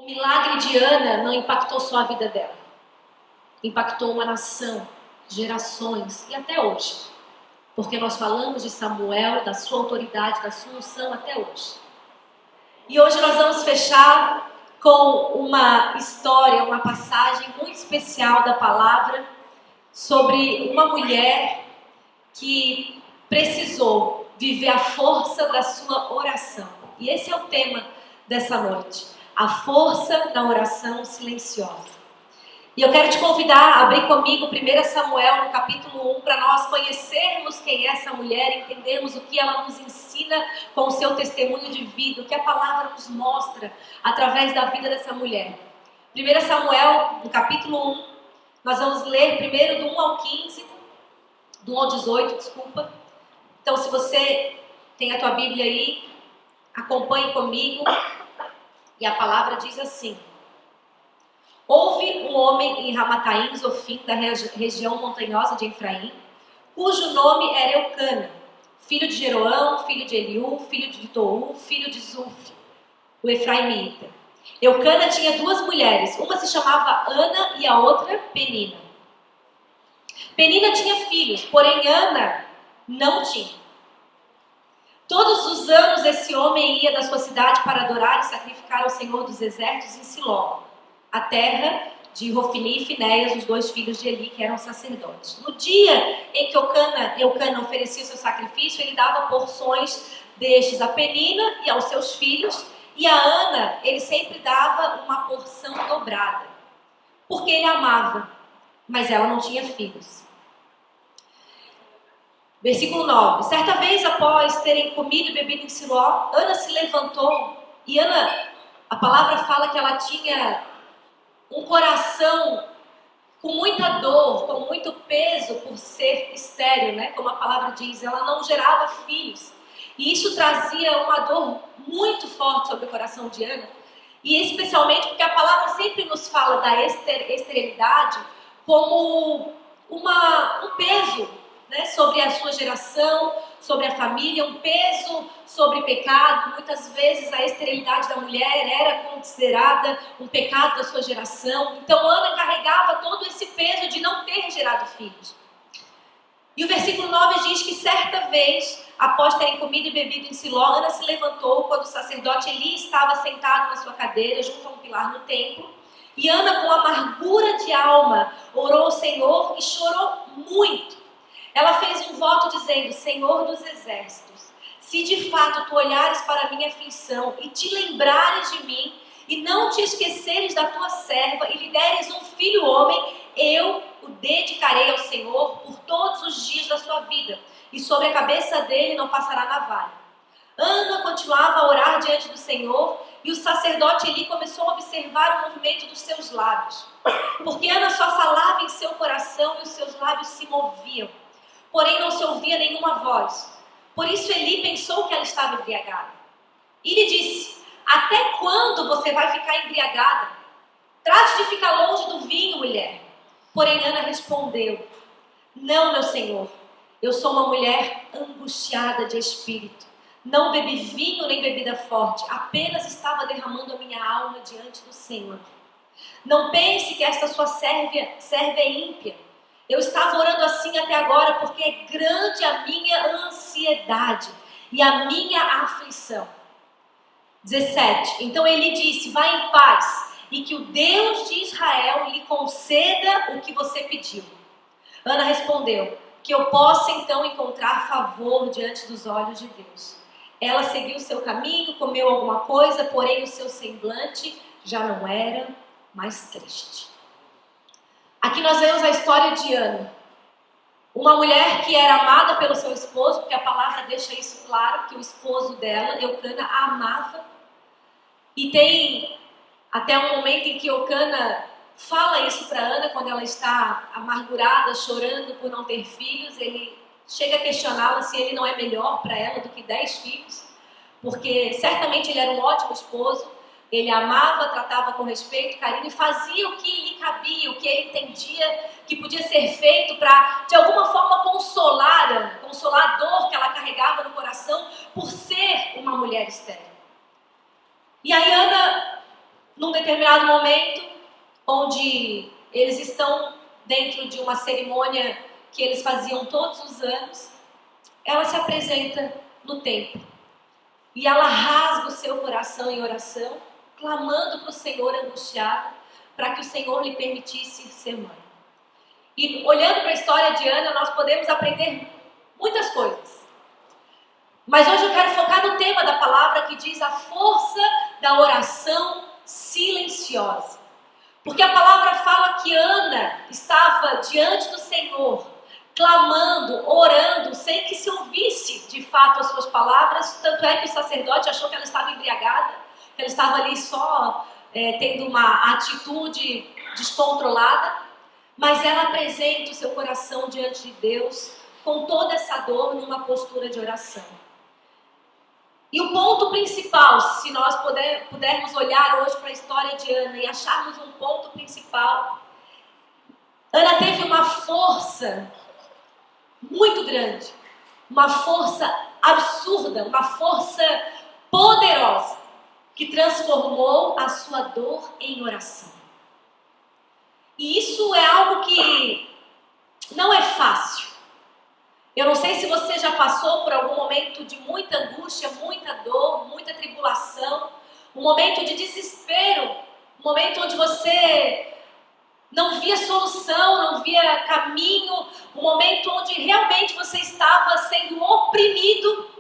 O milagre de Ana não impactou só a vida dela, impactou uma nação, gerações e até hoje. Porque nós falamos de Samuel, da sua autoridade, da sua unção até hoje. E hoje nós vamos fechar com uma história, uma passagem muito especial da palavra sobre uma mulher que precisou viver a força da sua oração. E esse é o tema dessa noite, a força da oração silenciosa. E eu quero te convidar a abrir comigo 1 Samuel, no capítulo 1, para nós conhecermos quem é essa mulher, entendermos o que ela nos ensina com o seu testemunho de vida, o que a palavra nos mostra através da vida dessa mulher. 1 Samuel, no capítulo 1, nós vamos ler primeiro do 1 ao 15, do 1 ao 18, desculpa. Então, se você tem a tua Bíblia aí, acompanhe comigo. E a palavra diz assim: Houve um homem em Ramataim, Zofim, da região montanhosa de Efraim, cujo nome era Eucana, filho de Jeroão, filho de Eliú, filho de Tou, filho de Zuf, o Efraimita. Eucana tinha duas mulheres, uma se chamava Ana e a outra Penina. Penina tinha filhos, porém Ana não tinha. Todos os anos esse homem ia da sua cidade para adorar e sacrificar ao Senhor dos Exércitos em Siló, a terra de Hofni e Finéias, os dois filhos de Eli, que eram sacerdotes. No dia em que Eucana oferecia seu sacrifício, ele dava porções destes a Penina e aos seus filhos, e a Ana ele sempre dava uma porção dobrada, porque ele amava, mas ela não tinha filhos. Versículo 9. Certa vez, após terem comido e bebido em Siló, Ana se levantou, e Ana, a palavra fala que ela tinha um coração com muita dor, com muito peso por ser estéril, né? Como a palavra diz, ela não gerava filhos. E isso trazia uma dor muito forte sobre o coração de Ana. E especialmente porque a palavra sempre nos fala da esterilidade como um peso, né? Sobre a sua geração, sobre a família, um peso sobre pecado. Muitas vezes a esterilidade da mulher era considerada um pecado da sua geração. Então Ana carregava todo esse peso de não ter gerado filhos. E o versículo 9 diz que certa vez, após terem comido e bebido em Siló, Ana se levantou quando o sacerdote Eli estava sentado na sua cadeira junto a um pilar no templo. E Ana, com amargura de alma, orou ao Senhor e chorou muito. Ela fez um voto dizendo: Senhor dos exércitos, se de fato tu olhares para a minha aflição e te lembrares de mim, e não te esqueceres da tua serva e lhe deres um filho homem, eu o dedicarei ao Senhor por todos os dias da sua vida, e sobre a cabeça dele não passará navalha. Ana continuava a orar diante do Senhor, e o sacerdote Eli começou a observar o movimento dos seus lábios, porque Ana só falava em seu coração e os seus lábios se moviam. Porém não se ouvia nenhuma voz. Por isso Eli pensou que ela estava embriagada. E lhe disse: até quando você vai ficar embriagada? Trate de ficar longe do vinho, mulher. Porém Ana respondeu: não, meu senhor, eu sou uma mulher angustiada de espírito. Não bebi vinho nem bebida forte, apenas estava derramando a minha alma diante do Senhor. Não pense que esta sua serva é ímpia. Eu estava orando assim até agora porque é grande a minha ansiedade e a minha aflição. 17. Então ele disse: vá em paz e que o Deus de Israel lhe conceda o que você pediu. Ana respondeu: que eu possa então encontrar favor diante dos olhos de Deus. Ela seguiu seu caminho, comeu alguma coisa, porém o seu semblante já não era mais triste. Aqui nós vemos a história de Ana, uma mulher que era amada pelo seu esposo, porque a palavra deixa isso claro, que o esposo dela, Eucana, a amava. E tem até um momento em que Eucana fala isso para Ana, quando ela está amargurada, chorando por não ter filhos. Ele chega a questioná-la se ele não é melhor para ela do que 10 filhos, porque certamente ele era um ótimo esposo. Ele amava, tratava com respeito, carinho e fazia o que lhe cabia, o que ele entendia que podia ser feito para, de alguma forma, consolar a dor que ela carregava no coração por ser uma mulher estéril. E aí Ana num determinado momento, onde eles estão dentro de uma cerimônia que eles faziam todos os anos, ela se apresenta no templo. E ela rasga o seu coração em oração, clamando para o Senhor angustiada, para que o Senhor lhe permitisse ser mãe. E olhando para a história de Ana, nós podemos aprender muitas coisas. Mas hoje eu quero focar no tema da palavra que diz a força da oração silenciosa. Porque a palavra fala que Ana estava diante do Senhor, clamando, orando, sem que se ouvisse de fato as suas palavras. Tanto é que o sacerdote achou que ela estava embriagada, que ela estava ali só tendo uma atitude descontrolada. Mas ela apresenta o seu coração diante de Deus com toda essa dor numa postura de oração. E o ponto principal, se nós pudermos olhar hoje para a história de Ana e acharmos um ponto principal, Ana teve uma força muito grande, uma força absurda, uma força poderosa, que transformou a sua dor em oração. E isso é algo que não é fácil. Eu não sei se você já passou por algum momento de muita angústia, muita dor, muita tribulação, um momento de desespero, um momento onde você não via solução, não via caminho, um momento onde realmente você estava sendo oprimido.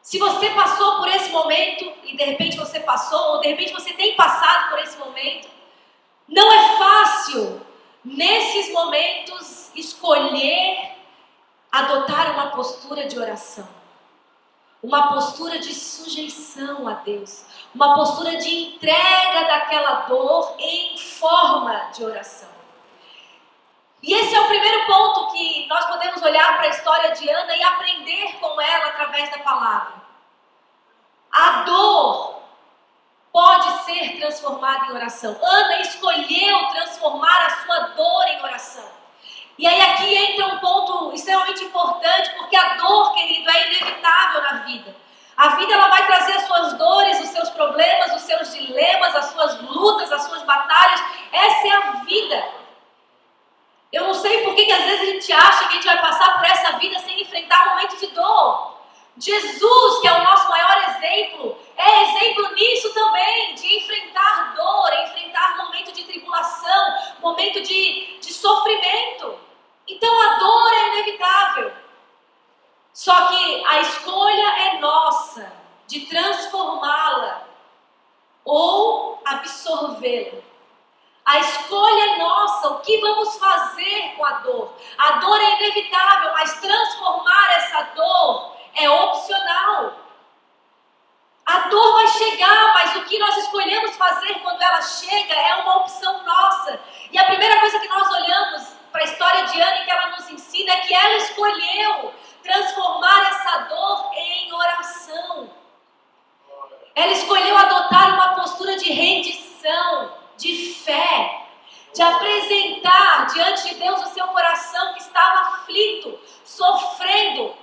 Se você passou por esse momento, e de repente você passou, ou de repente você tem passado por esse momento, não é fácil, nesses momentos, escolher adotar uma postura de oração, uma postura de sujeição a Deus, uma postura de entrega daquela dor em forma de oração. E esse é o primeiro ponto que nós podemos olhar para a história de Ana e aprender com ela através da palavra. A dor pode ser transformada em oração. Ana escolheu transformar a sua dor em oração. E aí aqui entra um ponto extremamente importante, porque a dor, querido, é inevitável na vida. A vida ela vai trazer as suas dores, os seus problemas, os seus dilemas, as suas lutas, as suas batalhas. Essa é a vida. Eu não sei por que às vezes a gente acha que a gente vai passar por essa vida sem enfrentar momentos de dor. Jesus, que é o nosso maior exemplo, é exemplo nisso também, de enfrentar dor, enfrentar momento de tribulação, momento de sofrimento. Então a dor é inevitável. Só que a escolha é nossa de transformá-la ou absorvê-la. A escolha é nossa, o que vamos fazer com a dor? A dor é inevitável, mas transformar essa dor é opcional. A dor vai chegar, mas o que nós escolhemos fazer quando ela chega é uma opção nossa. E a primeira coisa que nós olhamos para a história de Ana e que ela nos ensina é que ela escolheu transformar essa dor em oração. Ela escolheu adotar uma postura de rendição, de fé, de apresentar diante de Deus o seu coração que estava aflito, sofrendo.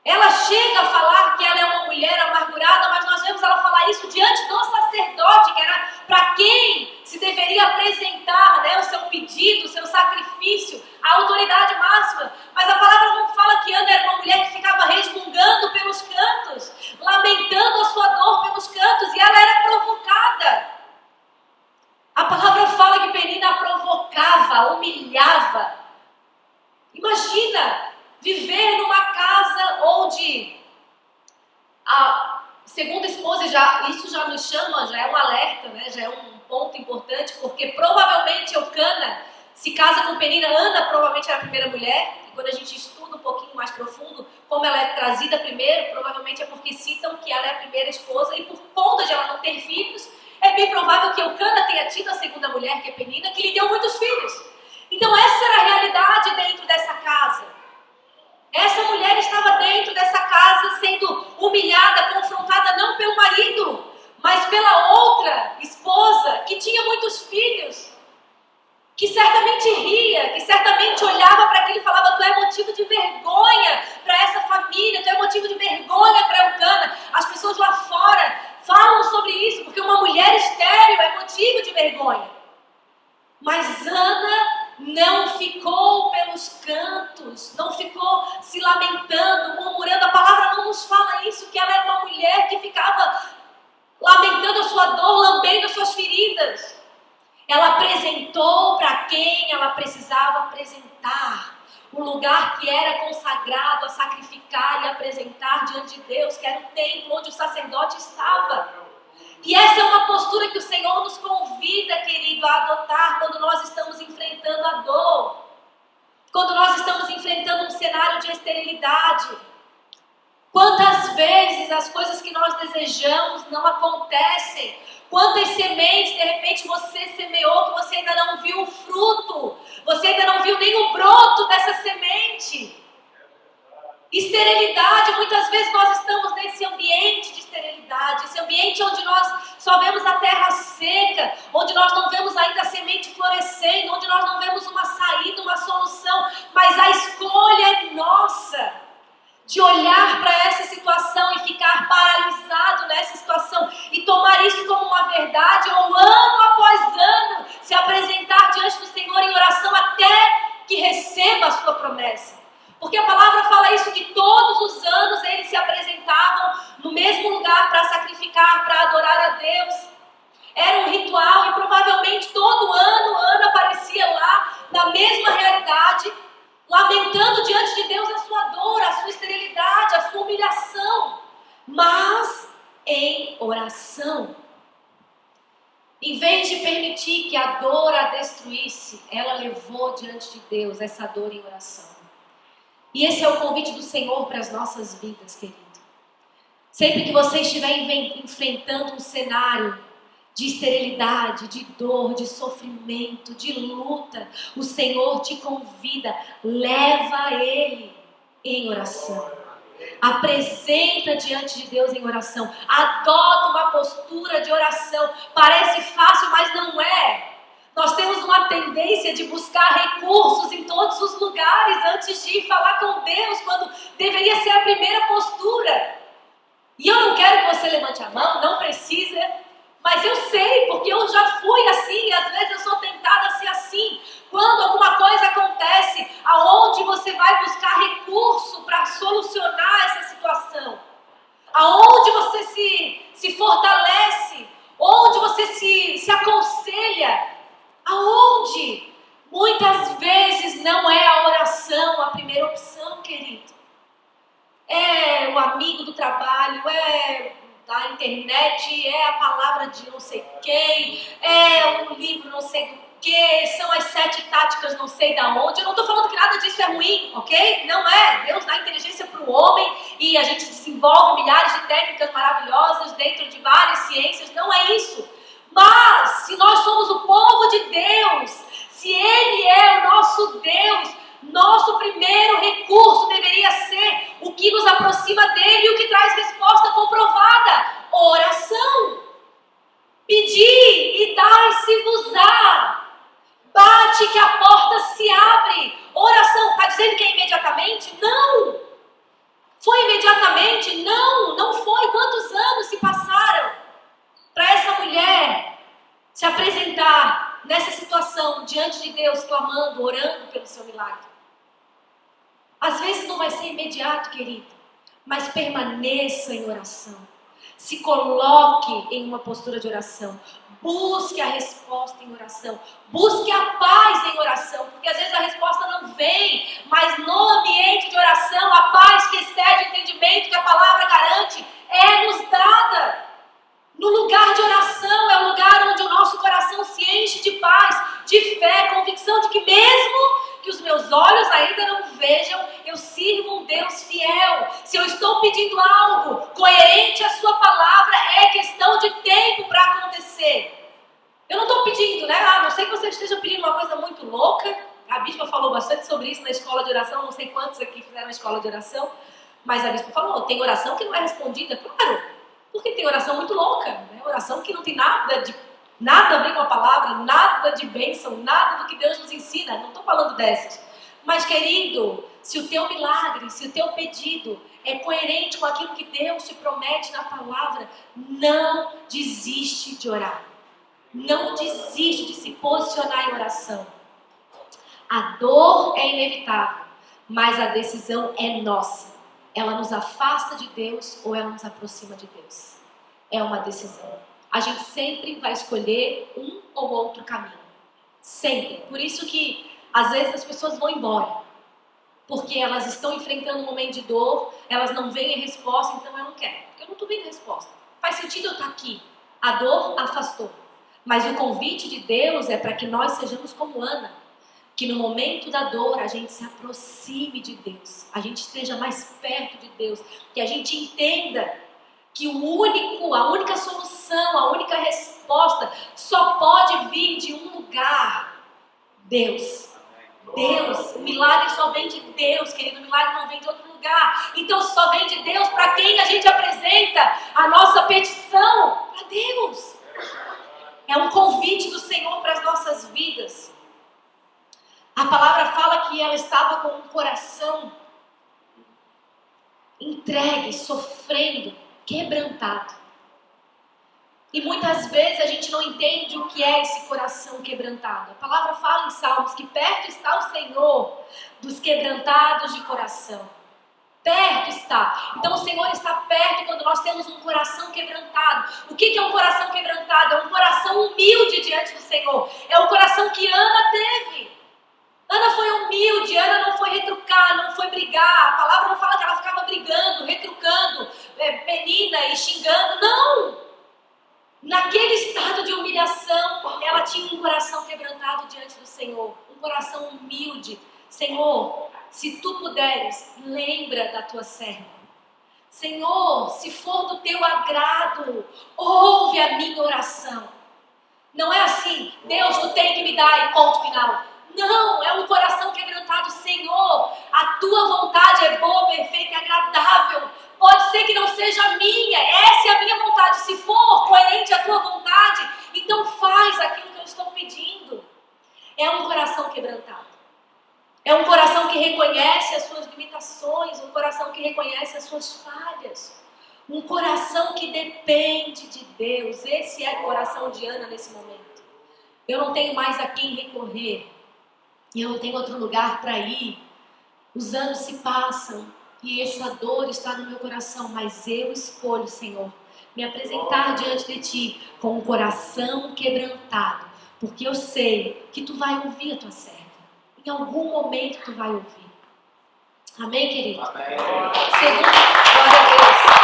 Ela chega a falar que ela é uma mulher amargurada, mas nós vemos ela falar isso diante do sacerdote, que era para quem se deveria apresentar, o seu pedido, o seu sacrifício, a autoridade máxima. Mas a palavra não fala que Ana era uma mulher que ficava resmungando pelos cantos, lamentando a sua dor pelos cantos, e ela era provocada. A palavra fala que Penina a provocava, humilhava. Imagina viver numa casa onde a segunda esposa, isso já nos chama, já é um alerta, já é um ponto importante, porque provavelmente Eucana se casa com Penina. Ana provavelmente era a primeira mulher, e quando a gente estuda um pouquinho mais profundo como ela é trazida primeiro, provavelmente é porque citam que ela é a primeira esposa, e por conta de ela não ter filhos, é bem provável que Eucana tenha tido a segunda mulher, que é Penina, que lhe deu muitos filhos. Então essa era a realidade dentro dessa casa. Essa mulher estava dentro dessa casa sendo humilhada, confrontada não pelo marido, mas pela outra esposa que tinha muitos filhos, que certamente ria, que certamente olhava para aquilo e falava: tu é motivo de vergonha para essa família, tu é motivo de vergonha para Eucana. As pessoas lá fora falam sobre isso, porque uma mulher estéril é motivo de vergonha. Mas Ana não ficou pelos cantos, não ficou se lamentando, murmurando. A palavra não nos fala isso, que ela era uma mulher que ficava lamentando a sua dor, lambendo as suas feridas. Ela apresentou para quem ela precisava apresentar. O lugar que era consagrado a sacrificar e apresentar diante de Deus, que era o templo onde o sacerdote estava. E essa é uma postura que o Senhor nos convida, querido, a adotar quando nós estamos enfrentando a dor. Quando nós estamos enfrentando um cenário de esterilidade. Quantas vezes as coisas que nós desejamos não acontecem? Quantas sementes, de repente, você semeou que você ainda não viu o fruto? Você ainda não viu nem o broto dessa semente? Esterilidade, muitas vezes nós estamos nesse ambiente de esterilidade, esse ambiente onde nós só vemos a terra seca, onde nós não vemos ainda a semente florescendo, onde nós não vemos uma saída, uma solução, mas a escolha é nossa, de olhar para essa situação e ficar paralisado nessa situação e tomar isso como uma verdade, ou ano após ano, se apresentar diante do Senhor em oração até que receba a sua promessa. Porque a palavra fala isso, que todos os anos eles se apresentavam no mesmo lugar para sacrificar, para adorar a Deus. Era um ritual e provavelmente todo ano Ana aparecia lá na mesma realidade, lamentando diante de Deus a sua dor, a sua esterilidade, a sua humilhação, mas em oração. Em vez de permitir que a dor a destruísse, ela levou diante de Deus essa dor em oração. E esse é o convite do Senhor para as nossas vidas, querido. Sempre que você estiver enfrentando um cenário de esterilidade, de dor, de sofrimento, de luta, o Senhor te convida, leva Ele em oração. Apresenta diante de Deus em oração. Adota uma postura de oração. Parece fácil, mas não é. Nós temos uma tendência de buscar recursos em todos os lugares antes de ir falar com Deus, quando deveria ser a primeira postura. E eu não quero que você levante a mão, não precisa, mas eu sei, porque eu já fui assim, e às vezes eu sou tentada a ser assim. Quando alguma coisa acontece, aonde você vai buscar recurso para solucionar essa situação? Aonde você se fortalece? Onde você se aconselha? Aonde? Muitas vezes não é a oração a primeira opção, querido. É o amigo do trabalho, é da internet, é a palavra de não sei quem, é um livro não sei do que, são as 7 táticas não sei da onde. Eu não estou falando que nada disso é ruim, ok? Não é. Deus dá inteligência para o homem e a gente desenvolve milhares de técnicas maravilhosas dentro de várias ciências. Não é isso. Mas, se nós somos o povo de Deus, se Ele é o nosso Deus, nosso primeiro recurso deveria ser o que nos aproxima dEle e o que traz resposta comprovada: oração. Pedir e dar-se-vos-á. Bate que a porta se abre. Oração, está dizendo que é imediatamente? Não. Foi imediatamente? Não, não foi. Quantos anos se passaram para essa mulher se apresentar nessa situação diante de Deus, clamando, orando pelo seu milagre? Às vezes não vai ser imediato, querido, mas permaneça em oração. Se coloque em uma postura de oração. Busque a resposta em oração. Busque a paz em oração. Porque às vezes a resposta não vem, mas no ambiente de oração, a paz que excede o entendimento que a palavra garante é nos dada. No lugar de oração é o lugar onde o nosso coração se enche de paz, de fé, convicção de que mesmo que os meus olhos ainda não vejam, eu sirvo um Deus fiel. Se eu estou pedindo algo coerente à sua palavra, é questão de tempo para acontecer. Eu não estou pedindo, né? A não sei que você esteja pedindo uma coisa muito louca. A bispa falou bastante sobre isso na escola de oração. Não sei quantos aqui fizeram a escola de oração, mas a bispa falou, tem oração que não é respondida, claro. Porque tem oração muito louca, né? Oração que não tem nada a ver com a palavra, nada de bênção, nada do que Deus nos ensina. Não estou falando dessas. Mas, querido, se o teu milagre, se o teu pedido é coerente com aquilo que Deus te promete na palavra, não desiste de orar. Não desiste de se posicionar em oração. A dor é inevitável, mas a decisão é nossa. Ela nos afasta de Deus ou ela nos aproxima de Deus. É uma decisão. A gente sempre vai escolher um ou outro caminho. Sempre. Por isso que às vezes as pessoas vão embora. Porque elas estão enfrentando um momento de dor, elas não veem a resposta, então eu não quero. Porque eu não estou vendo a resposta. Faz sentido eu estar aqui. A dor afastou. Mas o convite de Deus é para que nós sejamos como Ana. Que no momento da dor a gente se aproxime de Deus, a gente esteja mais perto de Deus, que a gente entenda que a única solução, a única resposta só pode vir de um lugar: Deus. Deus, o milagre só vem de Deus, querido, o milagre não vem de outro lugar. Então só vem de Deus para quem a gente apresenta a nossa petição, para Deus. É um convite do Senhor para as nossas vidas. A palavra fala que ela estava com um coração entregue, sofrendo, quebrantado. E muitas vezes a gente não entende o que é esse coração quebrantado. A palavra fala em Salmos que perto está o Senhor dos quebrantados de coração. Perto está. Então o Senhor está perto quando nós temos um coração quebrantado. O que é um coração quebrantado? É um coração humilde diante do Senhor. É o coração que Ana teve. Ana foi humilde, Ana não foi retrucar, não foi brigar. A palavra não fala que ela ficava brigando, retrucando, Penina e xingando. Não! Naquele estado de humilhação, ela tinha um coração quebrantado diante do Senhor. Um coração humilde. Senhor, se tu puderes, lembra da tua serva. Senhor, se for do teu agrado, ouve a minha oração. Não é assim, Deus, tu tem que me dar e ponto final. Não, é um coração quebrantado. Senhor, a tua vontade é boa, perfeita e agradável. Pode ser que não seja a minha, essa é a minha vontade. Se for coerente à tua vontade, então faz aquilo que eu estou pedindo. É um coração quebrantado. É um coração que reconhece as suas limitações, um coração que reconhece as suas falhas. Um coração que depende de Deus. Esse é o coração de Ana nesse momento. Eu não tenho mais a quem recorrer. Eu não tenho outro lugar para ir. Os anos se passam e essa dor está no meu coração, mas eu escolho, Senhor, me apresentar diante de Ti com um coração quebrantado, porque eu sei que Tu vai ouvir a Tua serva. Em algum momento Tu vai ouvir. Amém, querido? Amém. Segundo, glória a Deus.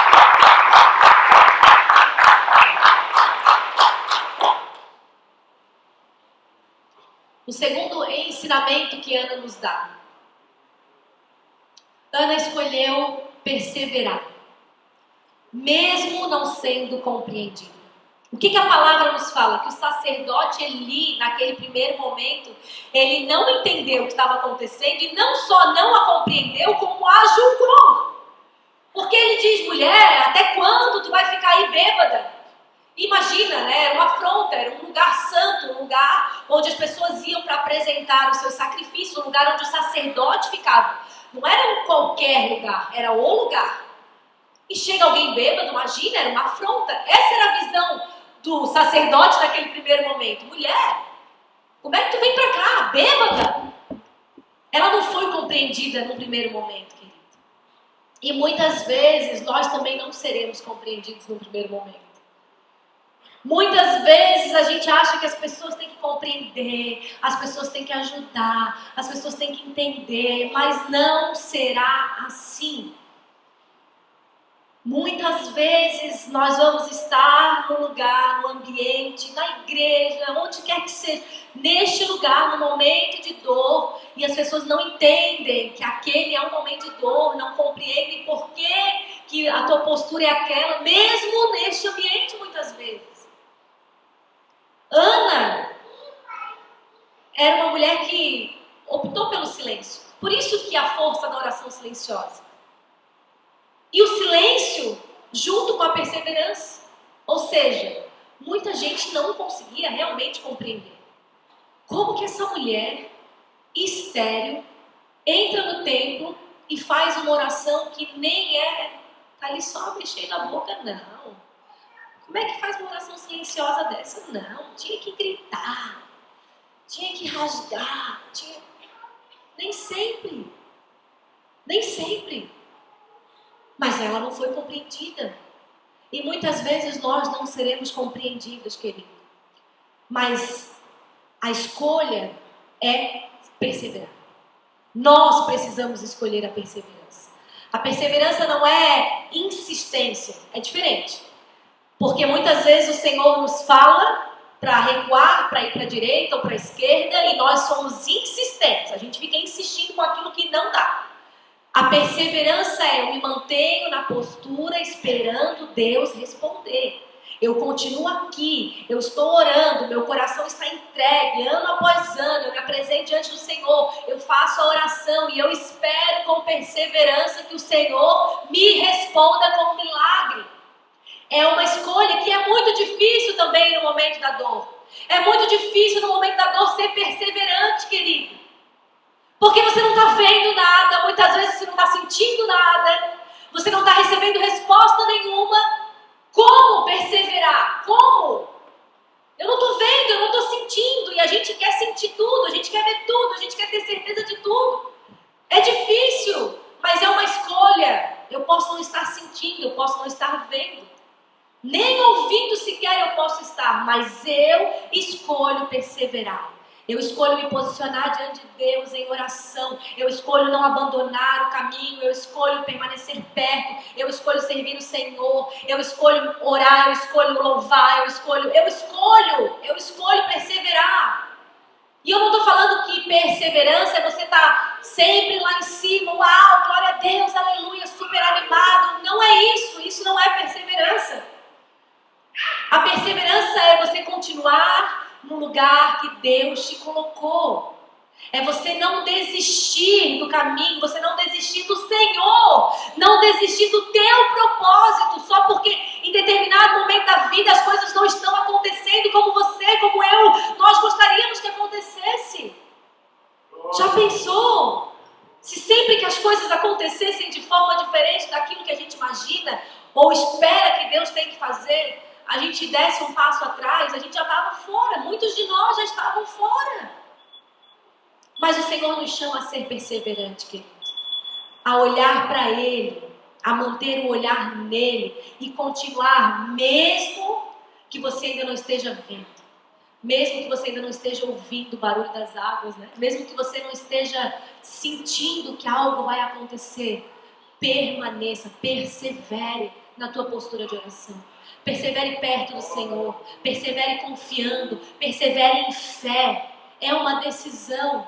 O segundo ensinamento que Ana nos dá. Ana escolheu perseverar, mesmo não sendo compreendida. O que a palavra nos fala? Que o sacerdote Eli, naquele primeiro momento, ele não entendeu o que estava acontecendo e não só não a compreendeu, como a julgou. Porque ele diz, mulher, até quando tu vai ficar aí bêbada? Imagina, né? Era uma afronta, era um lugar santo, um lugar onde as pessoas iam para apresentar o seu sacrifício, um lugar onde o sacerdote ficava. Não era um qualquer lugar, era o lugar. E chega alguém bêbado, imagina, era uma afronta. Essa era a visão do sacerdote naquele primeiro momento. Mulher, como é que tu vem para cá, bêbada? Ela não foi compreendida no primeiro momento, querido. E muitas vezes nós também não seremos compreendidos no primeiro momento. Muitas vezes a gente acha que as pessoas têm que compreender, as pessoas têm que ajudar, as pessoas têm que entender, mas não será assim. Muitas vezes nós vamos estar no lugar, no ambiente, na igreja, onde quer que seja, neste lugar, no momento de dor, e as pessoas não entendem que aquele é um momento de dor, não compreendem por que a tua postura é aquela, mesmo neste ambiente muitas vezes. Ana era uma mulher que optou pelo silêncio. Por isso que a força da oração silenciosa. E o silêncio junto com a perseverança. Ou seja, muita gente não conseguia realmente compreender. Como que essa mulher estéril, entra no templo e faz uma oração que nem tá ali só mexendo a boca, não. Como é que faz uma oração silenciosa dessa? Não, tinha que gritar, tinha que rasgar, nem sempre. Mas ela não foi compreendida. E muitas vezes nós não seremos compreendidos, querido. Mas a escolha é perseverar. Nós precisamos escolher a perseverança. A perseverança não é insistência, é diferente. Porque muitas vezes o Senhor nos fala para recuar, para ir para a direita ou para a esquerda, e nós somos insistentes. A gente fica insistindo com aquilo que não dá. A perseverança é: eu me mantenho na postura esperando Deus responder. Eu continuo aqui, eu estou orando, meu coração está entregue, ano após ano, eu me apresento diante do Senhor, eu faço a oração e eu espero com perseverança que o Senhor me responda com um milagre. É uma escolha que é muito difícil também no momento da dor. É muito difícil no momento da dor ser perseverante, querido. Porque você não está vendo nada, muitas vezes você não está sentindo nada, você não está recebendo resposta nenhuma. Como perseverar? Como? Eu não estou vendo, eu não estou sentindo, e a gente quer sentir tudo, a gente quer ver tudo, a gente quer ter certeza de tudo. É difícil, mas é uma escolha. Eu posso não estar sentindo, eu posso não estar vendo, nem ouvindo sequer eu posso estar, mas eu escolho perseverar. Eu escolho me posicionar diante de Deus em oração. Eu escolho não abandonar o caminho. Eu escolho permanecer perto. Eu escolho servir o Senhor. Eu escolho orar. Eu escolho louvar. Eu escolho perseverar. E eu não estou falando que perseverança é você estar sempre lá em cima. Uau, glória a Deus, aleluia, super animado. Não é isso. Isso não é perseverança. A perseverança é você continuar no lugar que Deus te colocou. É você não desistir do caminho, você não desistir do Senhor, não desistir do teu propósito, só porque em determinado momento da vida as coisas não estão acontecendo como você, como eu, nós gostaríamos que acontecesse. Já pensou? Se sempre que as coisas acontecessem de forma diferente daquilo que a gente imagina, ou espera que Deus tem que fazer, a gente desse um passo atrás, a gente já estava fora. Muitos de nós já estavam fora. Mas o Senhor nos chama a ser perseverante, querido. A olhar para Ele, a manter o olhar nele e continuar, mesmo que você ainda não esteja vendo. Mesmo que você ainda não esteja ouvindo o barulho das águas, né? Mesmo que você não esteja sentindo que algo vai acontecer, permaneça, persevere na tua postura de oração. Persevere perto do Senhor, persevere confiando, persevere em fé. É uma decisão.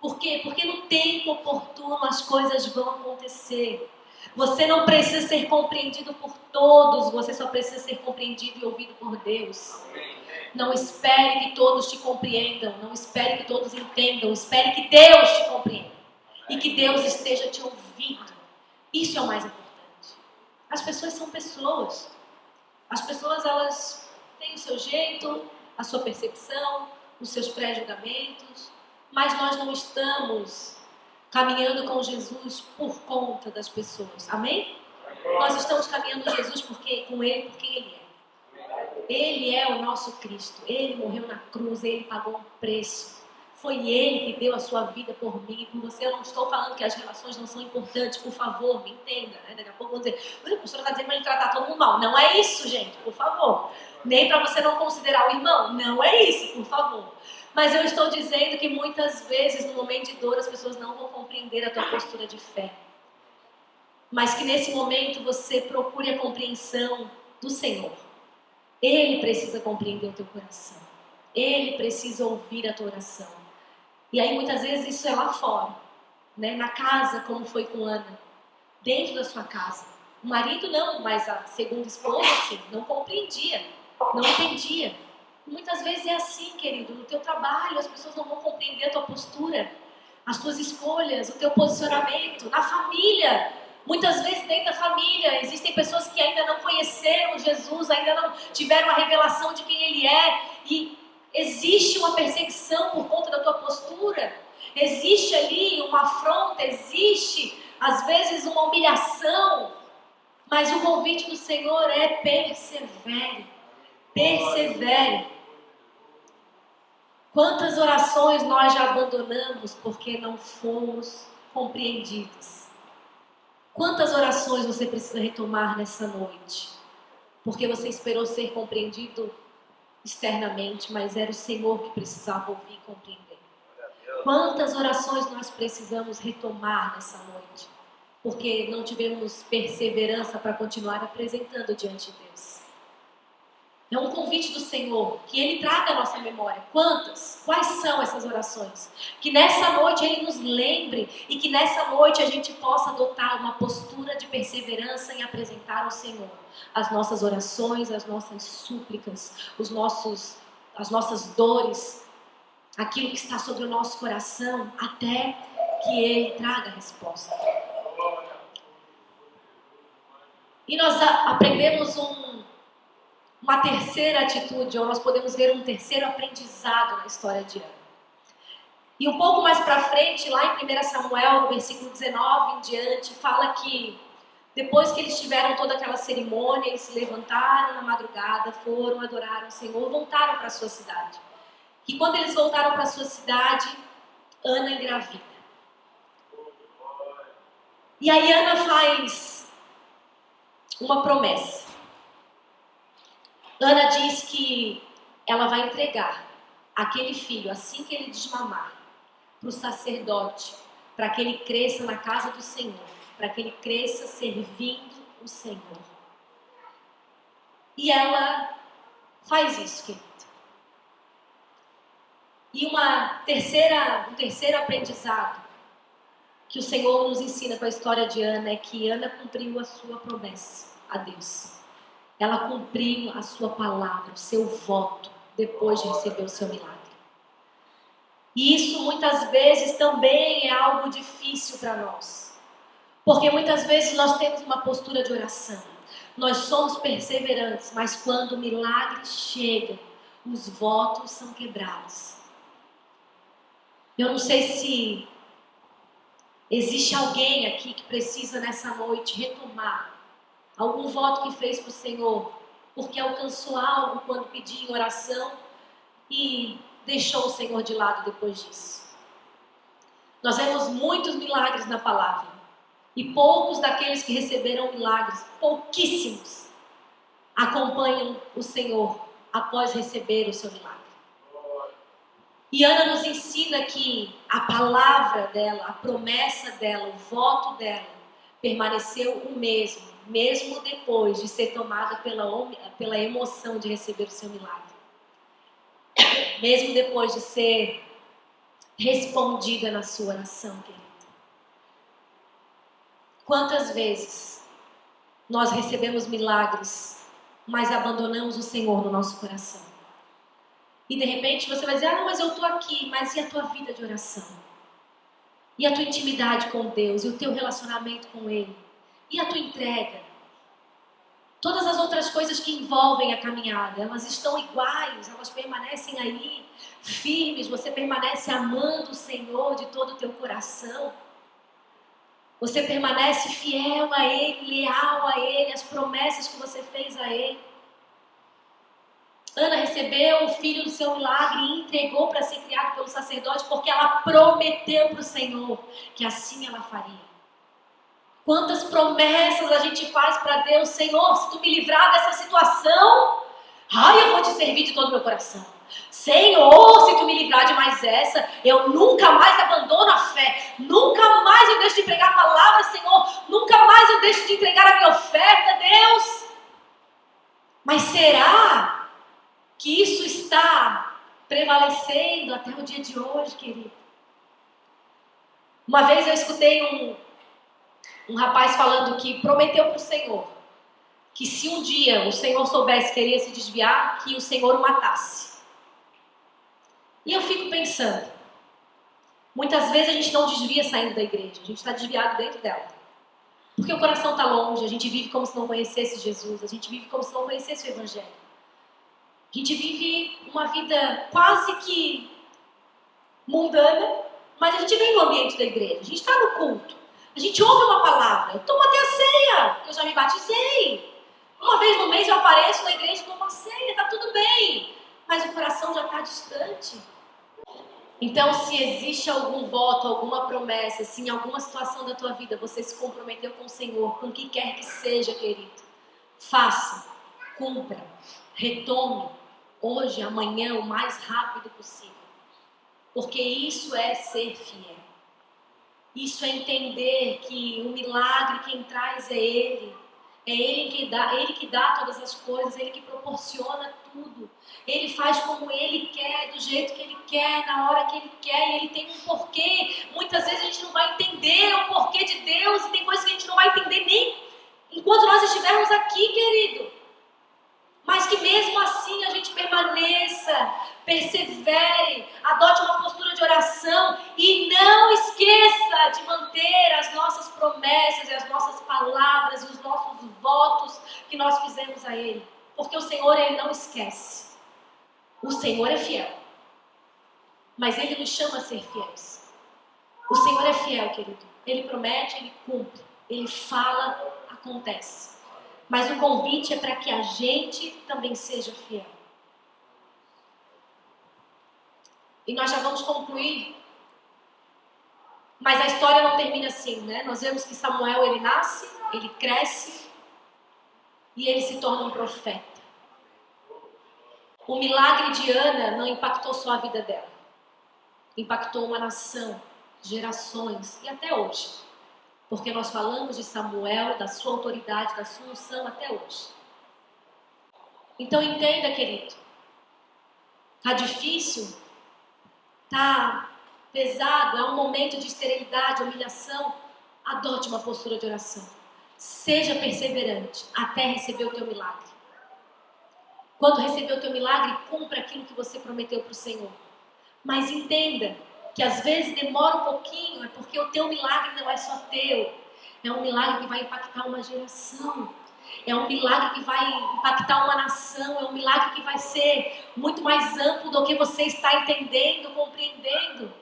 Por quê? Porque no tempo oportuno as coisas vão acontecer. Você não precisa ser compreendido por todos, você só precisa ser compreendido e ouvido por Deus. Não espere que todos te compreendam, não espere que todos entendam, espere que Deus te compreenda e que Deus esteja te ouvindo. Isso é o mais importante. As pessoas são pessoas. As pessoas, elas têm o seu jeito, a sua percepção, os seus pré-julgamentos, mas nós não estamos caminhando com Jesus por conta das pessoas. Amém? Nós estamos caminhando com Jesus com Ele, por quem Ele é. Ele é o nosso Cristo. Ele morreu na cruz, Ele pagou um preço. Foi Ele que deu a sua vida por mim e por você. Eu não estou falando que as relações não são importantes, por favor, me entenda, né? Daqui a pouco vão dizer, o pastor está dizendo para a gente tratar todo mundo mal. Não é isso, gente, por favor. Nem para você não considerar o irmão. Não é isso, por favor. Mas eu estou dizendo que muitas vezes, no momento de dor, as pessoas não vão compreender a tua postura de fé. Mas que nesse momento você procure a compreensão do Senhor. Ele precisa compreender o teu coração. Ele precisa ouvir a tua oração. E aí muitas vezes isso é lá fora, né? Na casa, como foi com Ana. Dentro da sua casa. O marido não, mas a segunda esposa, sim, não compreendia, não entendia. Muitas vezes é assim, querido. No teu trabalho, as pessoas não vão compreender a tua postura, as tuas escolhas, o teu posicionamento. Na família, muitas vezes dentro da família, existem pessoas que ainda não conheceram Jesus, ainda não tiveram a revelação de quem Ele é. E existe uma perseguição por conta da tua postura. Existe ali uma afronta, existe às vezes uma humilhação, mas o convite do Senhor é persevere, persevere. Quantas orações nós já abandonamos porque não fomos compreendidos? Quantas orações você precisa retomar nessa noite? Porque você esperou ser compreendido externamente, mas era o Senhor que precisava ouvir e compreender. Quantas orações nós precisamos retomar nessa noite? Porque não tivemos perseverança para continuar apresentando diante de Deus. É um convite do Senhor, que Ele traga à nossa memória. Quantas? Quais são essas orações? Que nessa noite Ele nos lembre e que nessa noite a gente possa adotar uma postura de perseverança em apresentar ao Senhor as nossas orações, as nossas súplicas, as nossas dores, aquilo que está sobre o nosso coração, até que Ele traga a resposta. E nós aprendemos uma terceira atitude, ou nós podemos ver um terceiro aprendizado na história de Ana. E um pouco mais para frente, lá em 1 Samuel, no versículo 19 em diante, fala que depois que eles tiveram toda aquela cerimônia, eles se levantaram na madrugada, foram, adoraram o Senhor, voltaram para a sua cidade. E quando eles voltaram para a sua cidade, Ana engravida. E aí Ana faz uma promessa. Ana diz que ela vai entregar aquele filho, assim que ele desmamar, para o sacerdote, para que ele cresça na casa do Senhor, para que ele cresça servindo o Senhor. E ela faz isso, querido. E um terceiro aprendizado que o Senhor nos ensina com a história de Ana é que Ana cumpriu a sua promessa a Deus. Ela cumpriu a sua palavra, o seu voto, depois de receber o seu milagre. E isso muitas vezes também é algo difícil para nós. Porque muitas vezes nós temos uma postura de oração. Nós somos perseverantes, mas quando o milagre chega, os votos são quebrados. Eu não sei se existe alguém aqui que precisa nessa noite retomar algum voto que fez para o Senhor, porque alcançou algo quando pediu em oração e deixou o Senhor de lado depois disso. Nós vemos muitos milagres na palavra e poucos daqueles que receberam milagres, pouquíssimos, acompanham o Senhor após receber o seu milagre. E Ana nos ensina que a palavra dela, a promessa dela, o voto dela permaneceu o mesmo depois de ser tomada pela emoção de receber o seu milagre. Mesmo depois de ser respondida na sua oração, querido. Quantas vezes nós recebemos milagres, mas abandonamos o Senhor no nosso coração? E de repente você vai dizer, não, mas eu estou aqui, mas e a tua vida de oração? E a tua intimidade com Deus? E o teu relacionamento com Ele? E a tua entrega? Todas as outras coisas que envolvem a caminhada, elas estão iguais, elas permanecem aí, firmes, você permanece amando o Senhor de todo o teu coração. Você permanece fiel a Ele, leal a Ele, as promessas que você fez a Ele. Ana recebeu o filho do seu milagre e entregou para ser criado pelo sacerdote, porque ela prometeu para o Senhor que assim ela faria. Quantas promessas a gente faz para Deus, Senhor, se tu me livrar dessa situação, eu vou te servir de todo o meu coração. Senhor, se tu me livrar de mais essa, eu nunca mais abandono a fé, nunca mais eu deixo de pregar a palavra, Senhor, nunca mais eu deixo de entregar a minha oferta, Deus. Mas será que isso está prevalecendo até o dia de hoje, querido? Uma vez eu escutei um rapaz falando que prometeu para o Senhor que se um dia o Senhor soubesse que ele ia se desviar, que o Senhor o matasse. E eu fico pensando, muitas vezes a gente não desvia saindo da igreja, a gente está desviado dentro dela. Porque o coração está longe, a gente vive como se não conhecesse Jesus, a gente vive como se não conhecesse o Evangelho. A gente vive uma vida quase que mundana, Mas a gente vem no ambiente da igreja, a gente está no culto, a gente ouve uma palavra, eu tomo até a ceia, que eu já me batizei. Uma vez no mês eu apareço na igreja e tomo uma ceia, tá tudo bem. Mas o coração já está distante. Então, se existe algum voto, alguma promessa, se em alguma situação da tua vida você se comprometeu com o Senhor, com o que quer que seja, querido, faça, cumpra, retome, hoje, amanhã, o mais rápido possível. Porque isso é ser fiel. Isso é entender que o milagre quem traz é Ele. É Ele que dá todas as coisas, Ele que proporciona tudo. Ele faz como Ele quer, do jeito que Ele quer, na hora que Ele quer, e Ele tem um porquê. Muitas vezes a gente não vai entender o porquê de Deus, e tem coisas que a gente não vai entender nem enquanto nós estivermos aqui, querido. Mas que mesmo assim a gente permaneça, persevere, adote uma postura de oração e não esqueça de manter as nossas promessas e as nossas palavras e os nossos votos que nós fizemos a Ele. Porque o Senhor, Ele não esquece. O Senhor é fiel. Mas Ele nos chama a ser fiéis. O Senhor é fiel, querido. Ele promete, Ele cumpre. Ele fala, acontece. Mas o convite é para que a gente também seja fiel. E nós já vamos concluir. Mas a história não termina assim, né? Nós vemos que Samuel, ele nasce, ele cresce e ele se torna um profeta. O milagre de Ana não impactou só a vida dela. Impactou uma nação, gerações e até hoje. Porque nós falamos de Samuel, da sua autoridade, da sua unção até hoje. Então entenda, querido. Tá difícil? Tá pesado? É um momento de esterilidade, humilhação? Adote uma postura de oração. Seja perseverante até receber o teu milagre. Quando receber o teu milagre, cumpra aquilo que você prometeu para o Senhor. Mas entenda que às vezes demora um pouquinho, é porque o teu milagre não é só teu. É um milagre que vai impactar uma geração. É um milagre que vai impactar uma nação. É um milagre que vai ser muito mais amplo do que você está entendendo, compreendendo.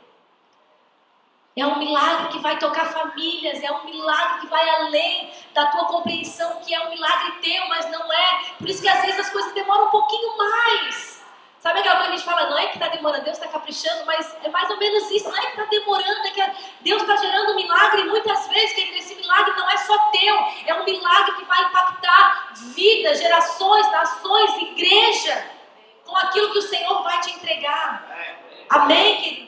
É um milagre que vai tocar famílias. É um milagre que vai além da tua compreensão, que é um milagre teu, mas não é. Por isso que às vezes as coisas demoram um pouquinho mais. Sabe aquela coisa que a gente fala, não é que está demorando, Deus está caprichando, mas é mais ou menos isso, não é que está demorando, é que Deus está gerando um milagre, e muitas vezes, querido, esse milagre não é só teu, é um milagre que vai impactar vidas, gerações, nações, igreja, com aquilo que o Senhor vai te entregar. Amém, querido?